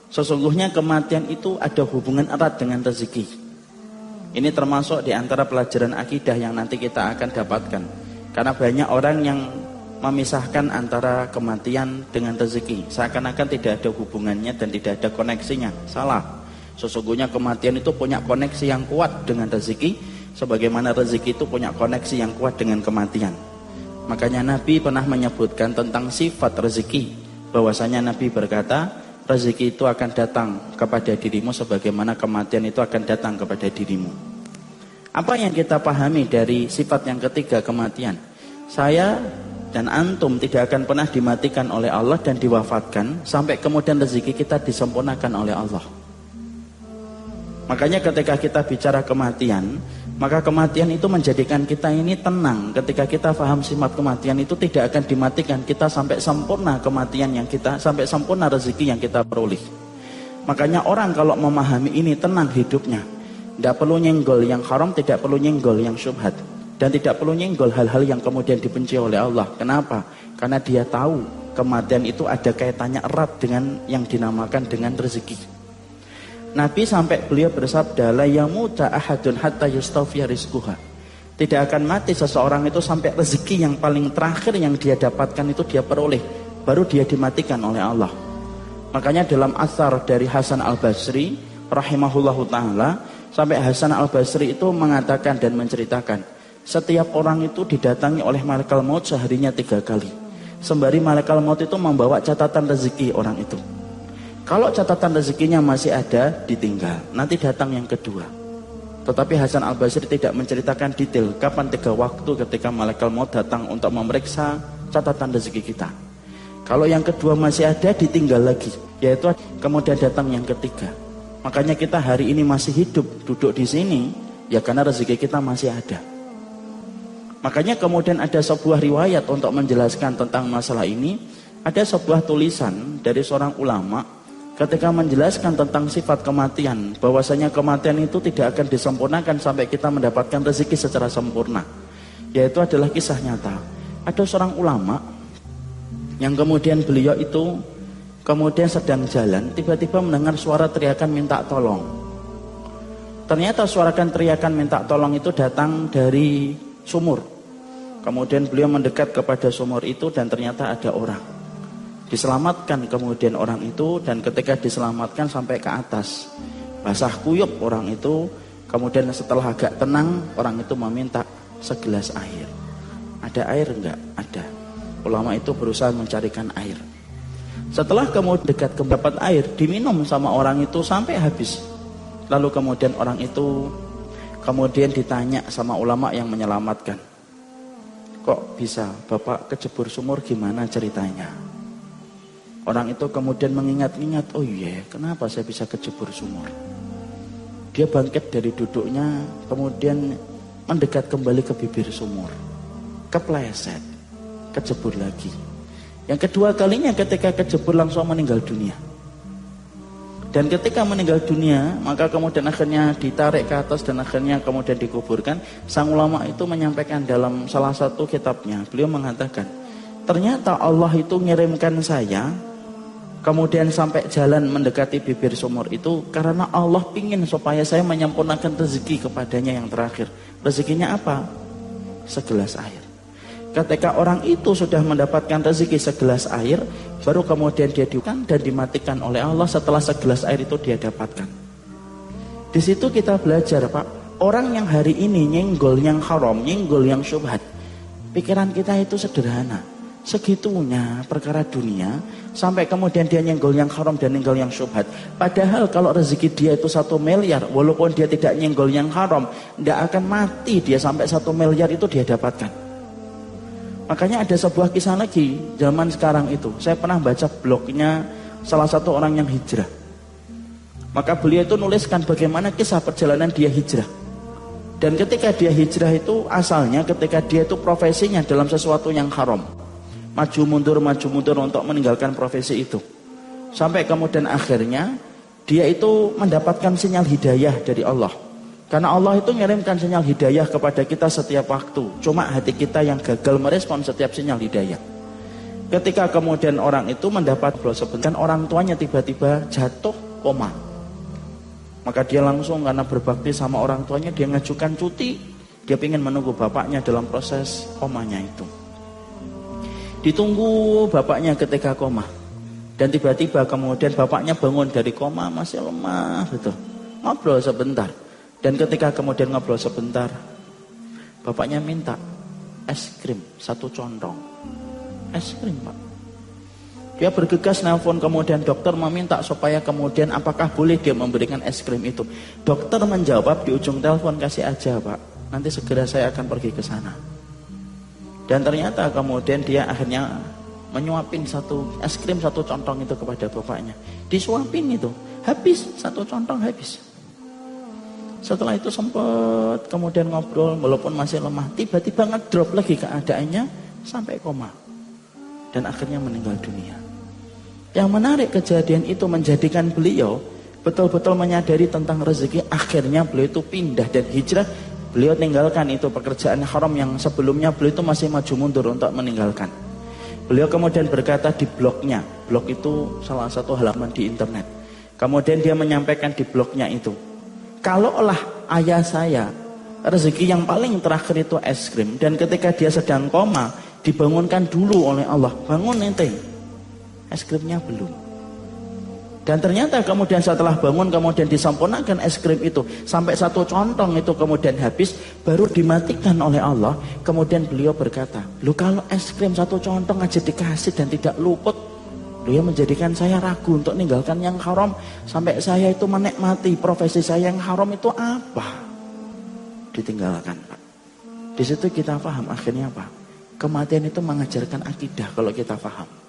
Sesungguhnya kematian itu ada hubungan erat dengan rezeki. Ini termasuk di antara pelajaran akidah yang nanti kita akan dapatkan. Karena banyak orang yang memisahkan antara kematian dengan rezeki, seakan-akan tidak ada hubungannya dan tidak ada koneksinya. Salah. Sesungguhnya kematian itu punya koneksi yang kuat dengan rezeki, sebagaimana rezeki itu punya koneksi yang kuat dengan kematian. Makanya Nabi pernah menyebutkan tentang sifat rezeki, bahwasanya Nabi berkata, rezeki itu akan datang kepada dirimu sebagaimana kematian itu akan datang kepada dirimu. Apa yang kita pahami dari sifat yang ketiga, kematian? Saya dan antum tidak akan pernah dimatikan oleh Allah dan diwafatkan sampai kemudian rezeki kita disempurnakan oleh Allah. Makanya ketika kita bicara kematian, maka kematian itu menjadikan kita ini tenang. Ketika kita paham sifat kematian itu tidak akan dimatikan kita sampai sempurna kematian yang kita, sampai sempurna rezeki yang kita peroleh. Makanya orang kalau memahami ini tenang hidupnya. Tidak perlu nyenggol yang haram, tidak perlu nyenggol yang syubhat. Dan tidak perlu nyenggol hal-hal yang kemudian dibenci oleh Allah. Kenapa? Karena dia tahu kematian itu ada kaitannya erat dengan yang dinamakan dengan rezeki. Nabi sampai beliau bersabda, la yamuta ahadun hatta yustawfiya rizquha. Tidak akan mati seseorang itu sampai rezeki yang paling terakhir yang dia dapatkan itu dia peroleh, baru dia dimatikan oleh Allah. Makanya dalam asar dari Hasan Al-Basri rahimahullahu taala, sampai Hasan Al-Basri itu mengatakan dan menceritakan, setiap orang itu didatangi oleh malaikat maut seharinya 3 kali. Sembari malaikat maut itu membawa catatan rezeki orang itu. Kalau catatan rezekinya masih ada, ditinggal. Nanti datang yang kedua. Tetapi Hasan Al-Basri tidak menceritakan detail kapan 3 waktu ketika malaikat maut datang untuk memeriksa catatan rezeki kita. Kalau yang kedua masih ada, ditinggal lagi. Yaitu kemudian datang yang ketiga. Makanya kita hari ini masih hidup, duduk di sini, ya karena rezeki kita masih ada. Makanya kemudian ada sebuah riwayat untuk menjelaskan tentang masalah ini. Ada sebuah tulisan dari seorang ulama ketika menjelaskan tentang sifat kematian, bahwasanya kematian itu tidak akan disempurnakan sampai kita mendapatkan rezeki secara sempurna. Yaitu adalah kisah nyata. Ada seorang ulama yang kemudian beliau itu kemudian sedang jalan, tiba-tiba mendengar suara teriakan minta tolong. Ternyata suara teriakan minta tolong itu datang dari sumur. Kemudian beliau mendekat kepada sumur itu dan ternyata ada orang. Diselamatkan kemudian orang itu, dan ketika diselamatkan sampai ke atas, basah kuyup orang itu. Kemudian setelah agak tenang, orang itu meminta segelas air. Ada air enggak? Ada. Ulama itu berusaha mencarikan air. Setelah kemudian dekat mendapat air, diminum sama orang itu sampai habis. Lalu kemudian orang itu kemudian ditanya sama ulama yang menyelamatkan, kok bisa Bapak kejebur sumur, gimana ceritanya? Orang itu kemudian mengingat-ingat, oh iya, kenapa saya bisa kejebur sumur? Dia bangkit dari duduknya, kemudian mendekat kembali ke bibir sumur. Kepleset, kejebur lagi. Yang kedua kalinya ketika kejebur langsung meninggal dunia. Dan ketika meninggal dunia, maka kemudian akhirnya ditarik ke atas dan akhirnya kemudian dikuburkan. Sang ulama itu menyampaikan dalam salah satu kitabnya, beliau mengatakan, ternyata Allah itu ngirimkan saya kemudian sampai jalan mendekati bibir sumur itu karena Allah ingin supaya saya menyempurnakan rezeki kepadanya yang terakhir. Rezekinya apa? Segelas air. Ketika orang itu sudah mendapatkan rezeki segelas air, baru kemudian dia dihukum dan dimatikan oleh Allah setelah segelas air itu dia dapatkan. Di situ kita belajar, Pak, orang yang hari ini nyenggol yang haram, nyenggol yang syubhat, pikiran kita itu sederhana. Segitunya perkara dunia, sampai kemudian dia nyenggol yang haram dan nyenggol yang syubhat. Padahal kalau rezeki dia itu 1 miliar, walaupun dia tidak nyenggol yang haram, tidak akan mati dia sampai 1 miliar itu dia dapatkan. Makanya ada sebuah kisah lagi zaman sekarang itu. Saya pernah baca blognya salah satu orang yang hijrah. Maka beliau itu nuliskan bagaimana kisah perjalanan dia hijrah. Dan ketika dia hijrah itu asalnya ketika dia itu profesinya dalam sesuatu yang haram. Maju mundur untuk meninggalkan profesi itu. Sampai kemudian akhirnya dia itu mendapatkan sinyal hidayah dari Allah. Karena Allah itu mengirimkan sinyal hidayah kepada kita setiap waktu. Cuma hati kita yang gagal merespon setiap sinyal hidayah. Ketika kemudian orang itu mendapat sebentar, orang tuanya tiba-tiba jatuh koma. Maka dia langsung karena berbakti sama orang tuanya, dia ngajukan cuti. Dia ingin menunggu bapaknya dalam proses komanya itu. Ditunggu bapaknya ketika koma. Dan tiba-tiba kemudian bapaknya bangun dari koma, masih lemah gitu. Ngobrol sebentar. Dan ketika kemudian ngobrol sebentar, bapaknya minta es krim 1 contong. Es krim, Pak. Dia bergegas nelpon, kemudian dokter meminta supaya kemudian apakah boleh dia memberikan es krim itu. Dokter menjawab di ujung telepon, kasih aja Pak, nanti segera saya akan pergi ke sana. Dan ternyata kemudian dia akhirnya menyuapin es krim 1 contong itu kepada bapaknya. Disuapin itu, habis 1 contong habis. Setelah itu sempat kemudian ngobrol, walaupun masih lemah, tiba-tiba ngedrop lagi keadaannya sampai koma. Dan akhirnya meninggal dunia. Yang menarik, kejadian itu menjadikan beliau betul-betul menyadari tentang rezeki. Akhirnya beliau itu pindah dan hijrah. Beliau tinggalkan itu pekerjaan haram yang sebelumnya beliau itu masih maju mundur untuk meninggalkan. Beliau kemudian berkata di blognya, blog itu salah satu halaman di internet. Kemudian dia menyampaikan di blognya itu, kalaulah ayah saya rezeki yang paling terakhir itu es krim, dan ketika dia sedang koma dibangunkan dulu oleh Allah, bangun ente, es krimnya belum. Dan ternyata kemudian setelah bangun kemudian disempurnakan es krim itu sampai 1 contong itu kemudian habis, baru dimatikan oleh Allah. Kemudian beliau berkata, lu kalau es krim 1 contong aja dikasih dan tidak luput, beliau menjadikan saya ragu untuk meninggalkan yang haram. Sampai saya itu menikmati profesi saya yang haram itu apa? Ditinggalkan, Pak. Di situ kita paham akhirnya apa? Kematian itu mengajarkan akidah kalau kita paham.